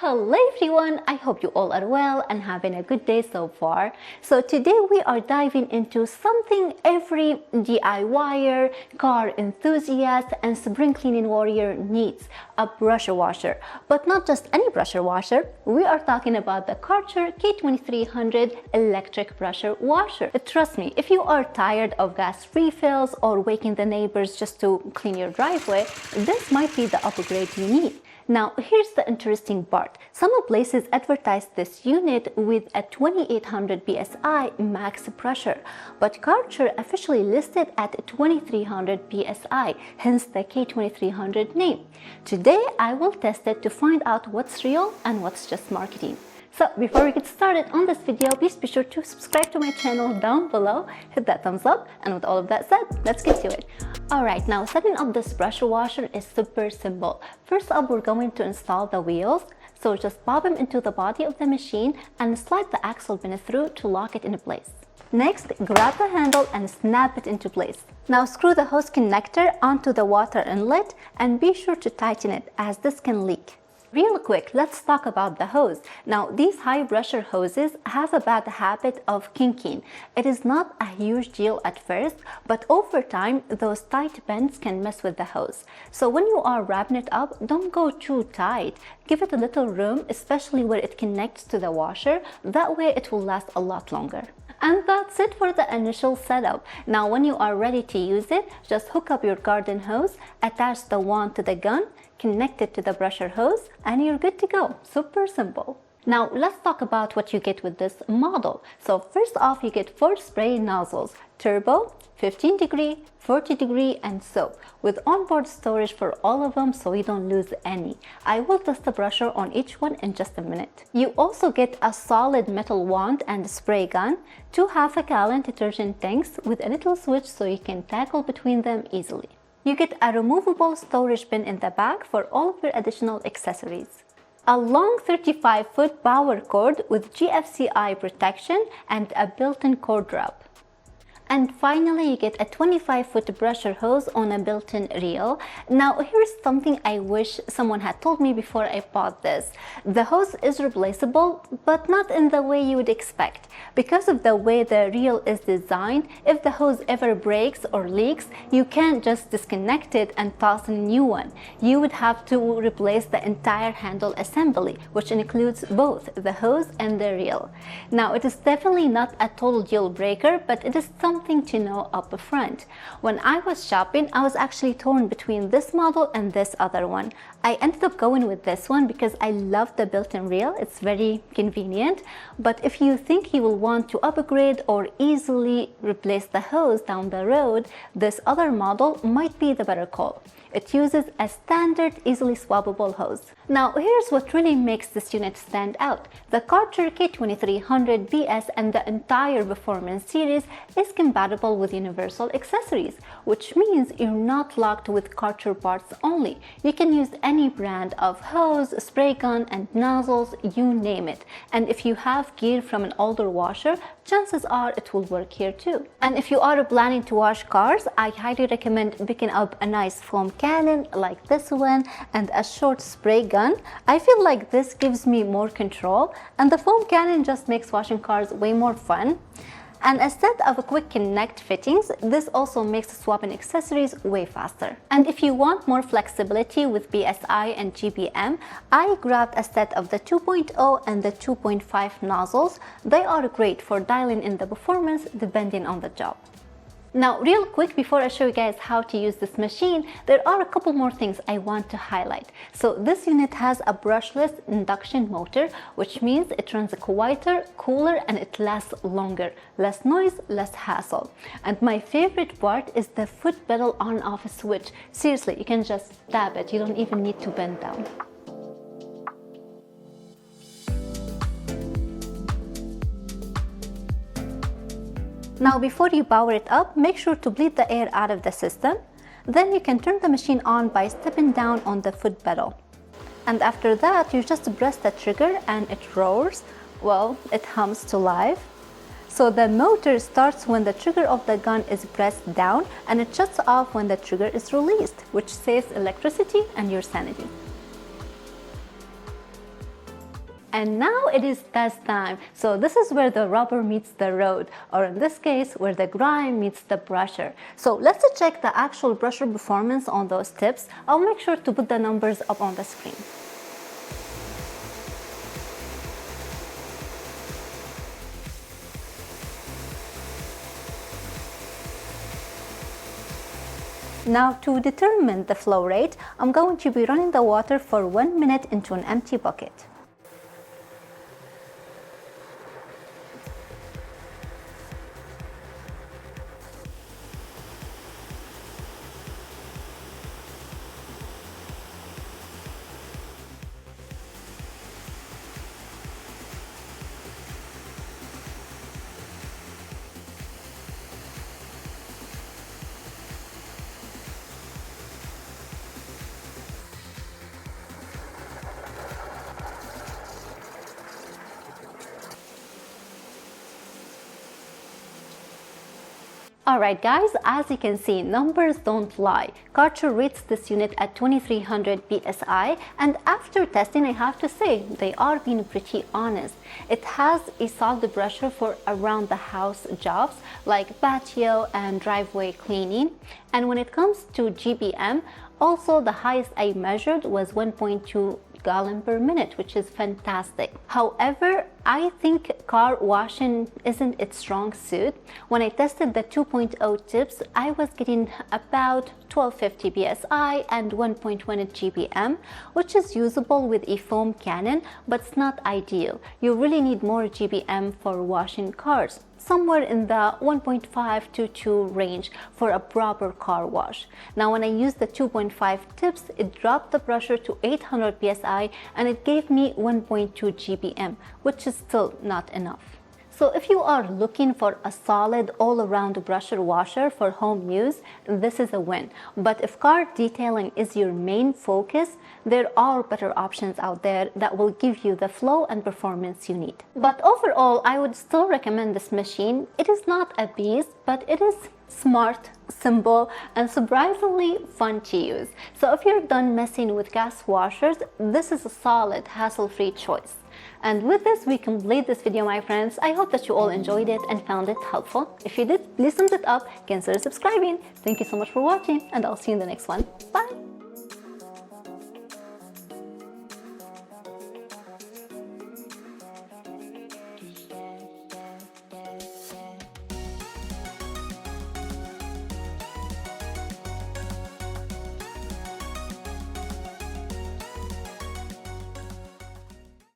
Hello everyone, I hope you all are well and having a good day so far. So today we are diving into something every DIYer, car enthusiast and spring cleaning warrior needs, a pressure washer. But not just any pressure washer, we are talking about the Kärcher K2300 electric pressure washer. Trust me, if you are tired of gas refills or waking the neighbors just to clean your driveway, this might be the upgrade you need. Now, here's the interesting part. Some places advertise this unit with a 2800 psi max pressure, but Kärcher officially listed at 2300 psi, hence the K2300 name. Today, I will test it to find out what's real and what's just marketing. So before we get started on this video, please be sure to subscribe to my channel down below, hit that thumbs up, and with all of that said, let's get to it. Alright, now setting up this pressure washer is super simple. First up, we're going to install the wheels. So just pop them into the body of the machine and slide the axle pin through to lock it in place. Next, grab the handle and snap it into place. Now screw the hose connector onto the water inlet and be sure to tighten it as this can leak. Real quick, let's talk about the hose. Now, these high pressure hoses have a bad habit of kinking. It is not a huge deal at first, but over time, those tight bends can mess with the hose. So when you are wrapping it up, don't go too tight. Give it a little room, especially where it connects to the washer. That way it will last a lot longer. And that's it for the initial setup. Now, when you are ready to use it, just hook up your garden hose, attach the wand to the gun, connect it to the pressure hose, and you're good to go. Super simple. Now, let's talk about what you get with this model. So first off, you get 4 spray nozzles, turbo, 15 degree, 40 degree, and soap, with onboard storage for all of them so you don't lose any. I will test the pressure on each one in just a minute. You also get a solid metal wand and spray gun, 2 half-gallon detergent tanks with a little switch so you can tackle between them easily. You get a removable storage bin in the back for all of your additional accessories. A long 35-foot power cord with GFCI protection and a built-in cord wrap. And finally, you get a 25-foot pressure hose on a built-in reel. Now, here's something I wish someone had told me before I bought this. The hose is replaceable, but not in the way you would expect. Because of the way the reel is designed, if the hose ever breaks or leaks, you can't just disconnect it and toss in a new one. You would have to replace the entire handle assembly, which includes both the hose and the reel. Now, it is definitely not a total deal breaker, but it is something to know up front. When I was shopping, I was actually torn between this model and this other one. I ended up going with this one because I love the built-in reel. It's very convenient. But if you think you will want to upgrade or easily replace the hose down the road, this other model might be the better call. It uses a standard, easily swappable hose. Now, here's what really makes this unit stand out. The Kärcher K2300PS and the entire Performance series is compatible with universal accessories, which means you're not locked with Kärcher parts only. You can use any brand of hose, spray gun, and nozzles, you name it. And if you have gear from an older washer, chances are it will work here too. And if you are planning to wash cars, I highly recommend picking up a nice foam cannon like this one and a short spray gun. I feel like this gives me more control, and the foam cannon just makes washing cars way more fun. And a set of quick connect fittings, this also makes swapping accessories way faster. And if you want more flexibility with PSI and GPM, I grabbed a set of the 2.0 and the 2.5 nozzles. They are great for dialing in the performance depending on the job. Now, real quick, before I show you guys how to use this machine, there are a couple more things I want to highlight. So this unit has a brushless induction motor, which means it runs quieter, cooler, and it lasts longer. Less noise, less hassle. And my favorite part is the foot pedal on-off switch. Seriously, you can just tap it. You don't even need to bend down. Now, before you power it up, make sure to bleed the air out of the system. Then you can turn the machine on by stepping down on the foot pedal. And after that, you just press the trigger and it roars. Well, it hums to life. So the motor starts when the trigger of the gun is pressed down, and it shuts off when the trigger is released, which saves electricity and your sanity. And now it is test time. So this is where the rubber meets the road, or in this case, where the grime meets the brusher. So let's check the actual brusher performance on those tips. I'll make sure to put the numbers up on the screen. Now to determine the flow rate, I'm going to be running the water for 1 minute into an empty bucket. Alright guys, as you can see, numbers don't lie. Kärcher rates this unit at 2300 PSI, and after testing I have to say they are being pretty honest. It has a solid brusher for around the house jobs like patio and driveway cleaning, and when it comes to GBM, also the highest I measured was 1.2 gallon per minute, which is fantastic. However, I think car washing isn't its strong suit. When I tested the 2.0 tips, I was getting about 1250 psi and 1.1 GBM, which is usable with a foam cannon, but it's not ideal. You really need more GBM for washing cars, somewhere in the 1.5 to 2 range for a proper car wash. Now when I used the 2.5 tips, it dropped the brusher to 800 psi and it gave me 1.2 GBM, which is still not enough. So if you are looking for a solid all-around brusher washer for home use, this is a win. But if car detailing is your main focus, there are better options out there that will give you the flow and performance you need. But overall, I would still recommend this machine. It is not a beast, but it is smart, simple, and surprisingly fun to use. So if you're done messing with gas washers, this is a solid, hassle-free choice. And with this, we complete this video, my friends. I hope that you all enjoyed it and found it helpful. If you did, please thumbs it up, consider subscribing. Thank you so much for watching, and I'll see you in the next one. Bye!